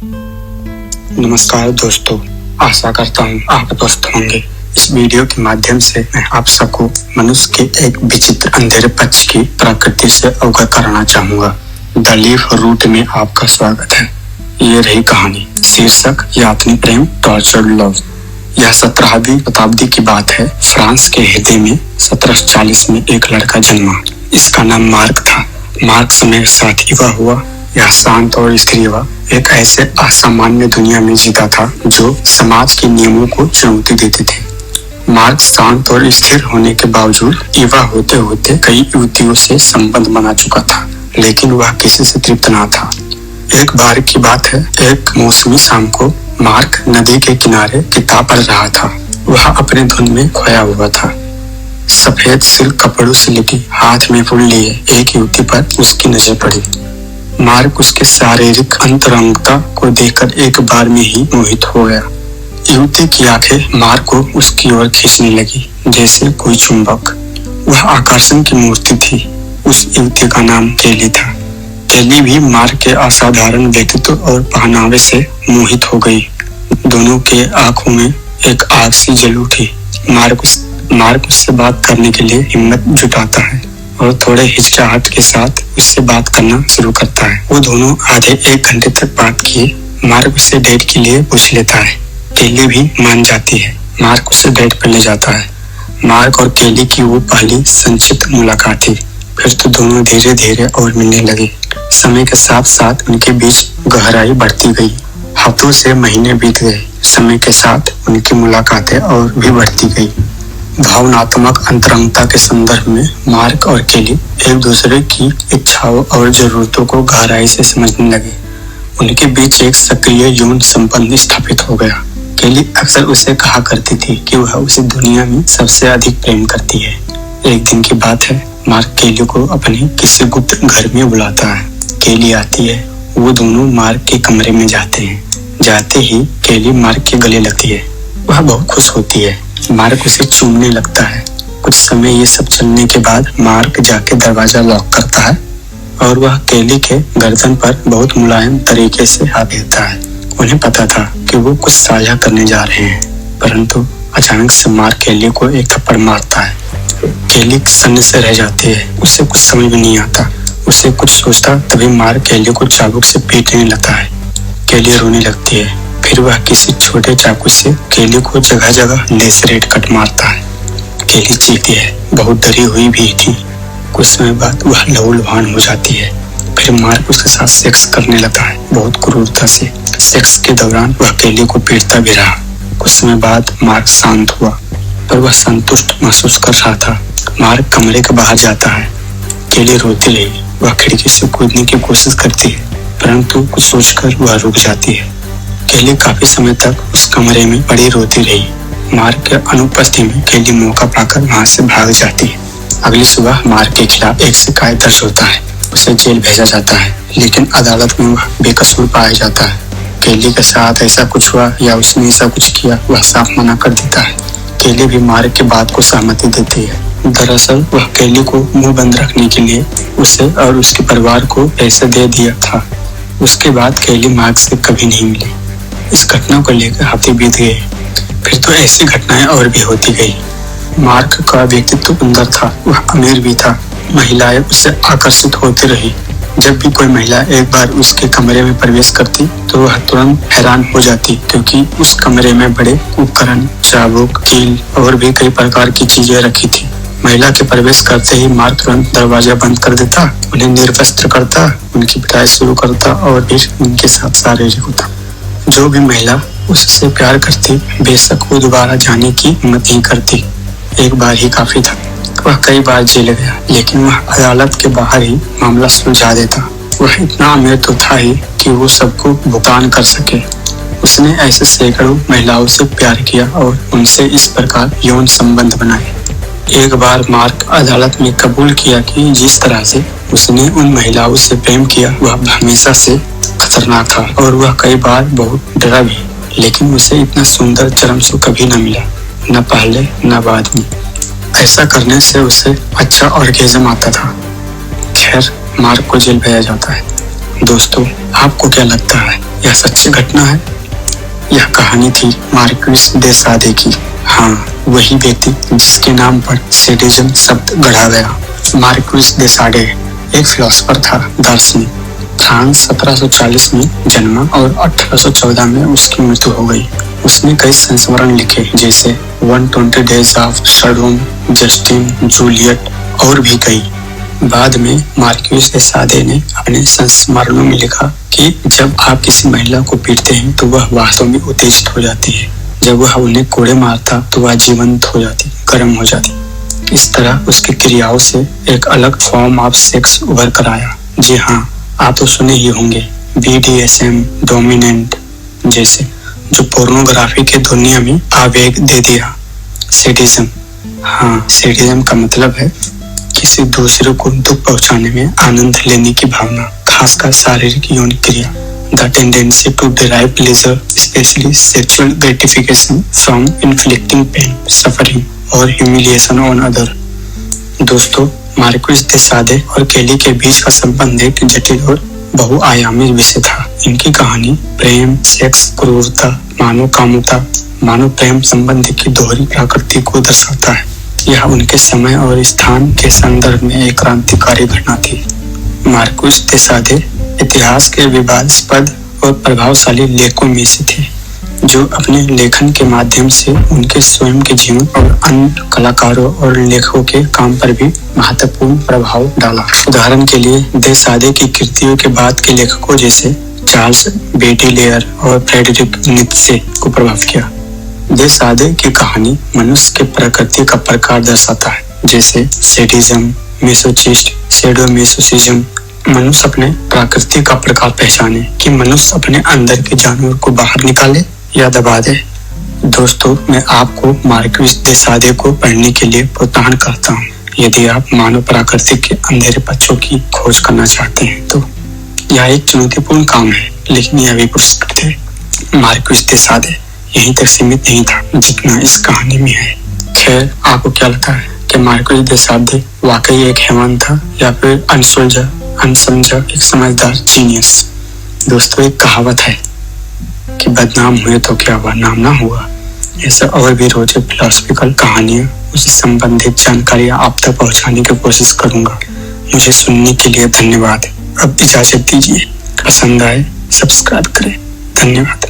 नमस्कार दोस्तों, आशा करता हूँ आप स्वस्थ होंगे। इस वीडियो के माध्यम से मैं आप सबको मनुष्य के एक विचित्र अंधेरे पक्ष की प्रकृति से अवगत कराना चाहूँगा। द लीफ रूट में आपका स्वागत है। ये रही कहानी। शीर्षक यात्री प्रेम, टॉर्चर्ड लव। यह 17वीं शताब्दी की बात है। फ्रांस के हृदय में 1740 में एक लड़का जन्मा। इसका नाम मार्क था। मार्क समय के साथ युवा हुआ। यह शांत और स्त्री हुआ एक ऐसे असामान्य दुनिया में जीता था जो समाज के नियमों को चुनौती देते थे। मार्क शांत और स्थिर होने के बावजूद युवा होते होते कई युवतियों से संबंध बना चुका था, लेकिन वह किसी से तृप्त न था। एक बार की बात है, एक मौसमी शाम को मार्क नदी के किनारे किताब पढ़ रहा था। वह अपने धुन में खोया हुआ था। सफेद सिल्क कपड़ों से लिपटी हाथ में फूल लिए एक युवती पर उसकी नजर पड़ी। मार्क उसके शारीरिक अंतरंगता को देखकर एक बार में ही मोहित हो गया। युवती की आंखें मार्क को उसकी ओर खींचने लगी जैसे कोई चुंबक। वह आकर्षण की मूर्ति थी। उस युवती का नाम केली था। केली भी मार्क के असाधारण व्यक्तित्व और पहनावे से मोहित हो गई। दोनों के आंखों में एक आग सी जल उठी। मार्क उससे बात करने के लिए हिम्मत जुटाता है और थोड़े हिचकिचाहट के साथ उससे बात करना शुरू करता है। वो दोनों आधे एक घंटे तक बात किए। मार्क उससे डेट के लिए पूछ लेता है। केली भी मान जाती है। मार्क उसे डेट पर ले जाता है। मार्क और केली की वो पहली संक्षिप्त मुलाकात थी। फिर तो दोनों धीरे धीरे और मिलने लगे। समय के साथ साथ उनके बीच गहराई बढ़ती गई। हफ्तों से महीने बीत गए। समय के साथ उनकी मुलाकातें और भी बढ़ती गई। भावनात्मक अंतरंगता के संदर्भ में मार्क और केली एक दूसरे की इच्छाओं और जरूरतों को गहराई से समझने लगे। उनके बीच एक सक्रिय यौन संबंध स्थापित हो गया। केली अक्सर उसे कहा करती थी कि वह उसे दुनिया में सबसे अधिक प्रेम करती है। एक दिन की बात है, मार्क केली को अपने किसी गुप्त घर में बुलाता है। केली आती है। वो दोनों मार्क के कमरे में जाते हैं। जाते ही केली मार्क के गले लगती है। वह बहुत खुश होती है। मार्क उसे चूमने लगता है। कुछ समय ये सब चलने के बाद मार्क जाके दरवाजा लॉक करता है और वह केली के गर्दन पर बहुत मुलायम तरीके से हाथ देता है। उन्हें पता था कि वो कुछ साझा करने जा रहे हैं, परंतु अचानक से मार्क केली को एक थप्पड़ मारता है। केली सन्न से रह जाती है। उसे कुछ समझ में नहीं आता। उसे कुछ सोचता तभी मार्क केली को चाबुक से पीटने लगता है। केली रोने लगती है। फिर वह किसी छोटे चाकू से केली को जगह जगह लेसरेट कट मारता है। केली चीखती है। बहुत डरी हुई भी थी। कुछ समय बाद वह लहूलुहान हो जाती है। फिर मार्क उसके साथ सेक्स करने लगता है, बहुत क्रूरता से। सेक्स के दौरान वह केली को पीटता भी रहा। कुछ समय बाद मार्क शांत हुआ, पर वह संतुष्ट महसूस कर रहा था। मार्क कमरे के बाहर जाता है। केली रोती रही। वह खिड़की से कूदने की कोशिश करती है, परंतु कुछ सोचकर वह रुक जाती है। केली काफी समय तक उस कमरे में पड़ी रोती रही। मार्क के अनुपस्थिति में केली मौका पाकर वहां से भाग जाती है। अगली सुबह मार्क के खिलाफ एक शिकायत दर्ज होता है। उसे जेल भेजा जाता है, लेकिन अदालत में वह बेकसूर पाया जाता है। केली के साथ ऐसा कुछ हुआ या उसने ऐसा कुछ किया, वह साफ मना कर देता है। केली भी मार्क के बात को सहमति देती है। दरअसल वह केली को मुंह बंद रखने के लिए उसे और उसके परिवार को पैसे दे दिया था। उसके बाद केली मार्क से कभी नहीं मिली। इस घटना को लेकर हफ्ते बीत गए। फिर तो ऐसी घटनाएं और भी होती गई। मार्क का व्यक्तित्व सुंदर था। वह अमीर भी था। महिलाएं उससे आकर्षित होती रही। जब भी कोई महिला एक बार उसके कमरे में प्रवेश करती तो वह तुरंत हैरान हो जाती, क्योंकि उस कमरे में बड़े उपकरण, चाबुक, कील और भी कई प्रकार की चीजें रखी थी। महिला के प्रवेश करते ही मार्क तुरंत दरवाजा बंद कर देता, उन्हें निर्वस्त्र करता, उनकी पिटाई शुरू करता और फिर उनके साथ शारीरिक होता। जो भी महिला उससे प्यार करती, बेशक वो दोबारा जाने की हिम्मत नहीं करती। एक बार ही काफी था। वह कई बार जेल गया, लेकिन वह अदालत के बाहर ही मामला सुलझा देता। वह इतना अमीर तो था ही कि वो सबको भुगतान कर सके। उसने ऐसे सैकड़ों महिलाओं से प्यार किया और उनसे इस प्रकार यौन संबंध बनाए। एक बार मार्क अदालत में कबूल किया कि जिस तरह से उसने उन महिलाओं से प्रेम किया वह हमेशा से खतरनाक था और वह कई बार बहुत डरा भी। लेकिन उसे इतना सुंदर चरम सुख कभी न मिला, न पहले न बाद में। ऐसा करने से उसे अच्छा ऑर्गेज़म आता था। खैर, मार्क को जेल भेजा जाता है। दोस्तों, आपको क्या लगता है यह सच्ची घटना है। यह कहानी थी मार्क्विस दे सादे की। हाँ, वही व्यक्ति जिसके नाम पर सैडिज्म शब्द गढ़ा गया। मार्क्विस दे साडे एक फिलोसोफर था, दार्शनिक। फ्रांस 1740 में जन्मा और 1814 में उसकी मृत्यु हो गई। उसने कई संस्मरण लिखे, जैसे 120 डेज ऑफ सडोम, जस्टिन, जूलियट और भी कई। बाद में मार्क्विस दे सादे ने अपने संस्मरणों में लिखा कि जब आप किसी महिला को पीटते हैं तो वह वास्तव में उत्तेजित हो जाती है। जब वह उन्हें कोड़े मारता तो वह जीवंत हो जाती, गर्म हो जाती। इस तरह उसकी क्रियाओं से एक अलग फॉर्म ऑफ सेक्स उभर कर आया। जी हाँ, आप तो सुने ही होंगे, BDSM, डोमिनेंट जैसे, जो पोर्नोग्राफी के दुनिया में आवेग दे दिया। सैडिज्म, हाँ, सैडिज्म का मतलब है किसी दूसरे को दुख पहुंचाने में आनंद लेने की भावना, खासकर शारीरिक यौन क्रिया। The tendency to derive pleasure, specially sexual gratification from inflicting pain, suffering और ह्यूमिलिएशन ऑन अदर। दोस्तों, मार्क्विस दे सादे और केली के बीच का संबंध एक जटिल और बहुआयामी विषय था। इनकी कहानी प्रेम, सेक्स, क्रूरता, मानव कामुकता, मानव प्रेम संबंध की दोहरी प्रकृति को दर्शाता है। यह उनके समय और स्थान के संदर्भ में एक क्रांतिकारी घटना थी। मार्क्विस दे सादे इतिहास के विवादास्पद और प्रभावशाली लेखकों में से थे, जो अपने लेखन के माध्यम से उनके स्वयं के जीवन और अन्य कलाकारों और लेखकों के काम पर भी महत्वपूर्ण प्रभाव डाला। उदाहरण के लिए दे सादे की कृतियों के बाद के लेखकों जैसे चार्ल्स बेटीलेयर और फ्रेडरिक नीत्शे को प्रभाव किया। दे सादे की कहानी मनुष्य के प्रकृति का प्रकार दर्शाता है, जैसे सैडिज्म, मेसोचिस्ट, सैडोमेसोसिज्म। मनुष्य अपने प्रकृति का प्रकार पहचाने कि मनुष्य अपने अंदर के जानवर को बाहर निकाले या दबा दे। दोस्तों, मैं आपको मार्क्विस दे सादे को पढ़ने के लिए प्रोत्साहन करता हूँ, यदि आप मानव प्रकृति के अंधेरे पक्षों की खोज करना चाहते हैं तो। यह एक चुनौतीपूर्ण काम है, लेकिन यह भी पुरस्कृत है। मार्क्विस दे सादे यहीं तक सीमित नहीं था जितना इस कहानी में है। खैर, आपको क्या लगता है कि मार्क्विस दे सादे वाकई एक हैवान था या फिर अनसुलझा, अनसमझा एक समझदार जीनियस? दोस्तों, एक कहावत है कि बदनाम हुए तो क्या हुआ, नाम ना हुआ। ऐसे और भी रोचक फिलोसफिकल कहानियां, उससे संबंधित जानकारियां आप तक पहुंचाने की कोशिश करूंगा। मुझे सुनने के लिए धन्यवाद। अब इजाजत दीजिए। पसंद आए सब्सक्राइब करें। धन्यवाद।